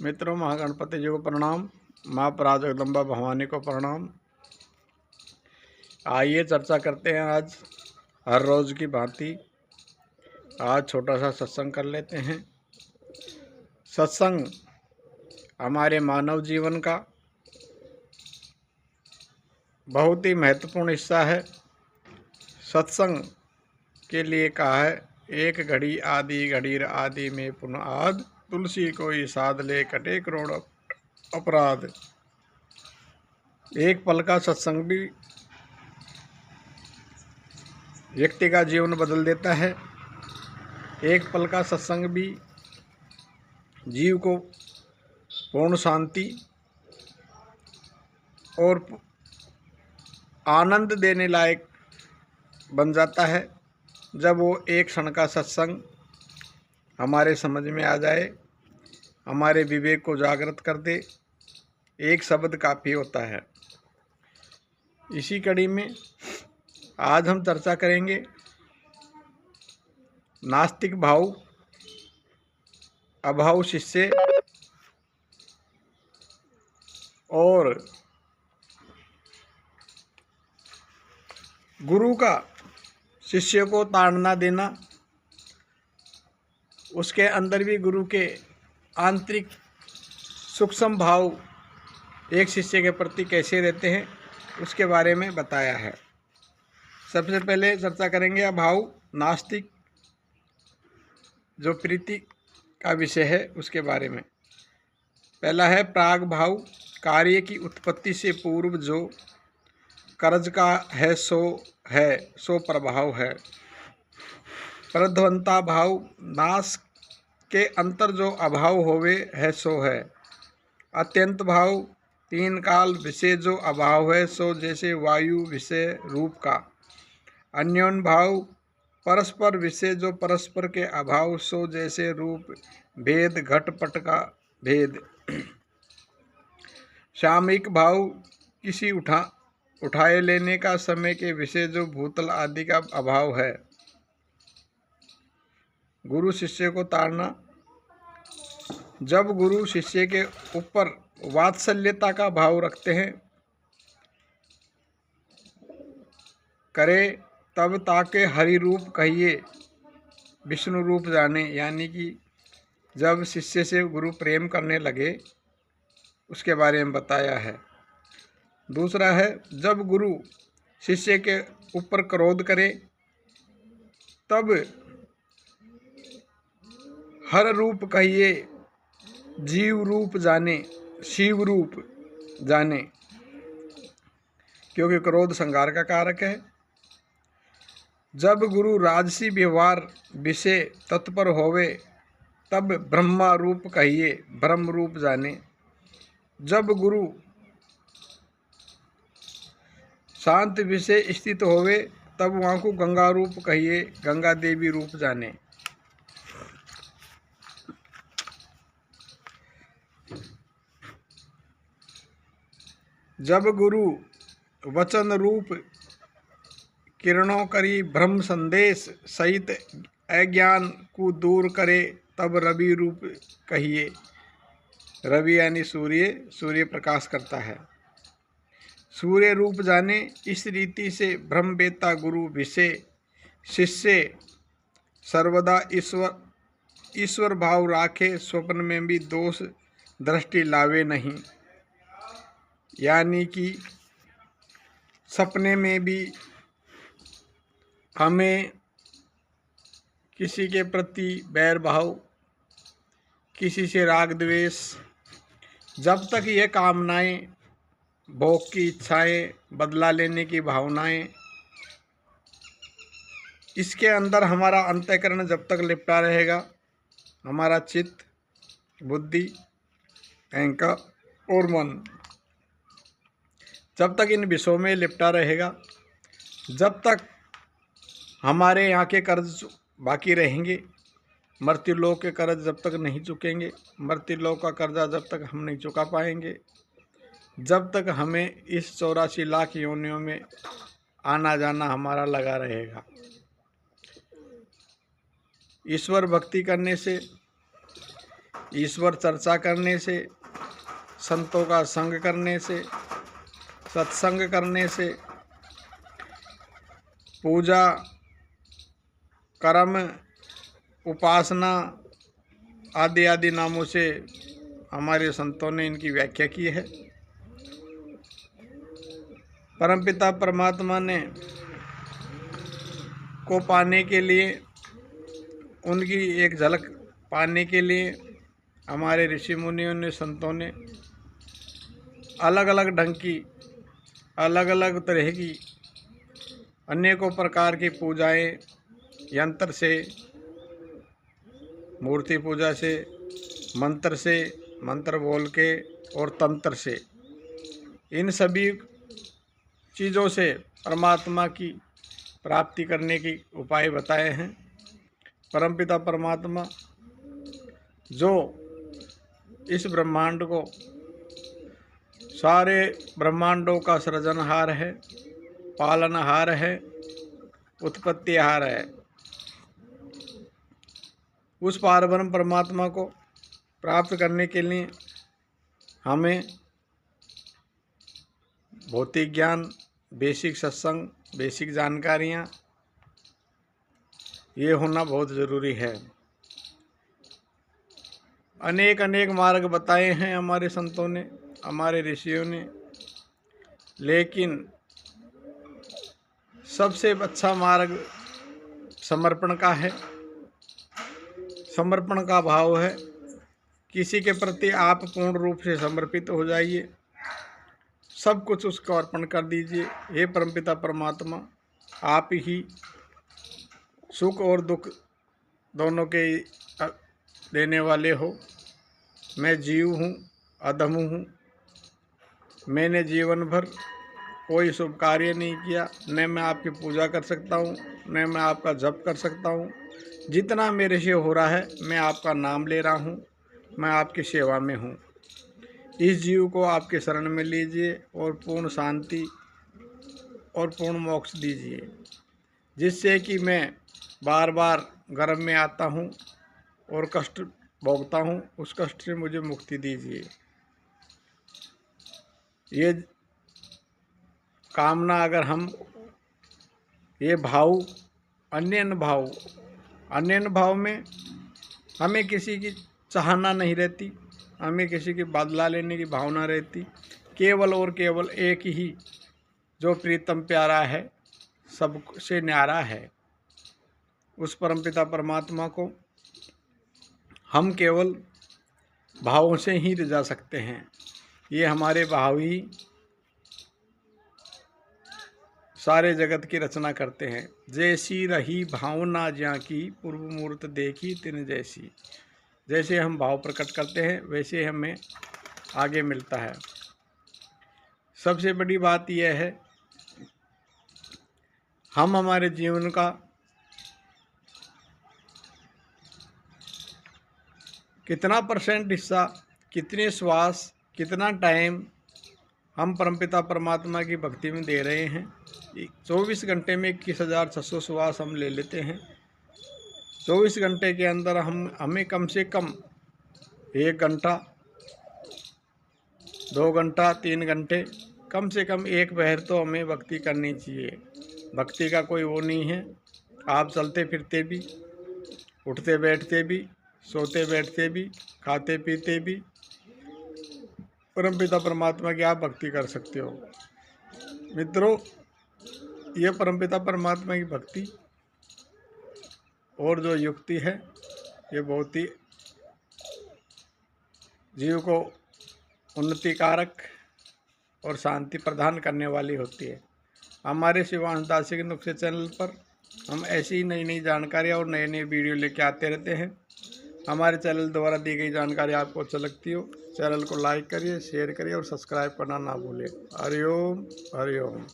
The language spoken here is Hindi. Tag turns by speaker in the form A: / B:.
A: मित्रों, महागणपति जी को प्रणाम, माँ पराजगदम्बा भवानी को प्रणाम। आइए चर्चा करते हैं आज हर रोज़ की भांति। आज छोटा सा सत्संग कर लेते हैं। सत्संग हमारे मानव जीवन का बहुत ही महत्वपूर्ण हिस्सा है। सत्संग के लिए कहा है, एक घड़ी आदि घड़ीर आदि में पुनः आद, तुलसी कोई साध ले कटे करोड़ अपराध। एक पल का सत्संग भी व्यक्ति का जीवन बदल देता है। एक पल का सत्संग भी जीव को पूर्ण शांति और आनंद देने लायक बन जाता है। जब वो एक क्षण का सत्संग हमारे समझ में आ जाए, हमारे विवेक को जागृत कर दे, एक शब्द काफ़ी होता है। इसी कड़ी में आज हम चर्चा करेंगे नास्तिक भाव, अभाव शिष्य और गुरु का शिष्य को ताड़ना देना। उसके अंदर भी गुरु के आंतरिक सूक्ष्म भाव एक शिष्य के प्रति कैसे रहते हैं, उसके बारे में बताया है। सबसे पहले चर्चा करेंगे अभाव, नास्तिक जो प्रीति का विषय है उसके बारे में। पहला है प्राग भाव, कार्य की उत्पत्ति से पूर्व जो कर्ज का है सो प्रभाव है। प्रध्वंता भाव, नाश के अंतर जो अभाव होवे है सो है। अत्यंत भाव, तीन काल विषय जो अभाव है सो जैसे वायु विषय रूप का। अन्योन भाव, परस्पर विषय जो परस्पर के अभाव सो जैसे रूप भेद घटपट का भेद। सामयिक भाव, किसी उठाए लेने का समय के विषय जो भूतल आदि का अभाव है। गुरु शिष्य को ताड़ना, जब गुरु शिष्य के ऊपर वात्सल्यता का भाव रखते हैं करे, तब ताके हरि रूप कहिए विष्णु रूप जाने। यानी कि जब शिष्य से गुरु प्रेम करने लगे उसके बारे में बताया है। दूसरा है, जब गुरु शिष्य के ऊपर क्रोध करे तब हर रूप कहिए जीव रूप जाने, शिव रूप जाने, क्योंकि क्रोध संहार का कारक है। जब गुरु राजसी व्यवहार विषय तत्पर होवे तब ब्रह्मा रूप कहिए ब्रह्म रूप जाने। जब गुरु शांत विषय स्थित होवे तब वहाँ को गंगा रूप कहिए गंगा देवी रूप जाने। जब गुरु वचन रूप किरणों करी ब्रह्म संदेश सहित अज्ञान को दूर करे तब रवि रूप कहिए। रवि यानी सूर्य प्रकाश करता है, सूर्य रूप जाने। इस रीति से ब्रह्मवेत्ता गुरु विषय शिष्य सर्वदा ईश्वर भाव राखे, स्वप्न में भी दोष दृष्टि लावे नहीं। यानी कि सपने में भी हमें किसी के प्रति बैर भाव, किसी से राग द्वेष, जब तक ये कामनाएं, भोग की इच्छाएं, बदला लेने की भावनाएं, इसके अंदर हमारा अंतःकरण जब तक लिपटा रहेगा, हमारा चित्त, बुद्धि, अहंकार और मन जब तक इन विषयों में लिपटा रहेगा, जब तक हमारे यहाँ के कर्ज बाकी रहेंगे, मर्त्यलोक के कर्ज जब तक नहीं चुकेंगे, मर्त्यलोक का कर्जा जब तक हम नहीं चुका पाएंगे, जब तक हमें इस 84 लाख योनियों में आना जाना हमारा लगा रहेगा। ईश्वर भक्ति करने से ईश्वर चर्चा करने से, संतों का संग करने से, सत्संग करने से, पूजा, कर्म, उपासना आदि आदि नामों से हमारे संतों ने इनकी व्याख्या की है। परमपिता परमात्मा ने को पाने के लिए, उनकी एक झलक पाने के लिए हमारे ऋषि मुनियों ने, संतों ने अलग अलग ढंग की, अलग अलग तरह की अनेकों प्रकार की पूजाएं, यंत्र से, मूर्ति पूजा से, मंत्र से, मंत्र बोल के और तंत्र से, इन सभी चीज़ों से परमात्मा की प्राप्ति करने की उपाय बताए हैं। परमपिता परमात्मा जो इस ब्रह्मांड को, सारे ब्रह्मांडों का सृजनहार है, पालनहार है, उत्पत्तिहार है, उस पारब्रह्म परमात्मा को प्राप्त करने के लिए हमें भौतिक ज्ञान, बेसिक सत्संग, बेसिक जानकारियाँ, ये होना बहुत ज़रूरी है। अनेक अनेक मार्ग बताए हैं हमारे संतों ने, हमारे ऋषियों ने, लेकिन सबसे अच्छा मार्ग समर्पण का है। समर्पण का भाव है, किसी के प्रति आप पूर्ण रूप से समर्पित हो जाइए, सब कुछ उसको अर्पण कर दीजिए। हे परमपिता परमात्मा, आप ही सुख और दुख दोनों के देने वाले हो। मैं जीव हूँ, अधम हूँ, मैंने जीवन भर कोई शुभ कार्य नहीं किया, न मैं आपकी पूजा कर सकता हूँ, न मैं आपका जप कर सकता हूँ। जितना मेरे से हो रहा है, मैं आपका नाम ले रहा हूँ, मैं आपकी सेवा में हूँ। इस जीव को आपके शरण में लीजिए और पूर्ण शांति और पूर्ण मोक्ष दीजिए, जिससे कि मैं बार बार गर्भ में आता हूँ और कष्ट भोगता हूँ, उस कष्ट से मुझे मुक्ति दीजिए। ये कामना अगर हम, ये भाव, अन्य भाव में हमें किसी की चाहना नहीं रहती, हमें किसी की बदला लेने की भावना रहती, केवल और केवल एक ही जो प्रीतम प्यारा है, सबसे न्यारा है, उस परमपिता परमात्मा को हम केवल भावों से ही रिझा सकते हैं। ये हमारे भाव ही सारे जगत की रचना करते हैं। जैसी रही भावना ज्यां की, पूर्व मूर्त देखी तिन जैसी। जैसे हम भाव प्रकट करते हैं, वैसे हमें आगे मिलता है। सबसे बड़ी बात यह है, हम हमारे जीवन का कितना % हिस्सा, कितने श्वास, कितना टाइम हम परमपिता परमात्मा की भक्ति में दे रहे हैं। 24 घंटे में 21,600 श्वास हम ले लेते हैं। 24 घंटे के अंदर हमें कम से कम 1 घंटा, 2 घंटा, 3 घंटे, कम से कम 1 पहर तो हमें भक्ति करनी चाहिए। भक्ति का कोई वो नहीं है। आप चलते फिरते भी, उठते बैठते भी, सोते बैठते भी, खाते पीते भी परमपिता परमात्मा की आप भक्ति कर सकते हो। मित्रों, ये परमपिता परमात्मा की भक्ति और जो युक्ति है, ये बहुत ही जीव को उन्नति कारक और शांति प्रदान करने वाली होती है। हमारे शिवांश दार्शनिक नुस्खे चैनल पर हम ऐसी ही नई नई जानकारियाँ और नए नए वीडियो लेके आते रहते हैं। हमारे चैनल द्वारा दी गई जानकारी आपको अच्छा लगती हो, चैनल को लाइक करिए, शेयर करिए और सब्सक्राइब करना ना भूलें। हरि ओम, हरि ओम।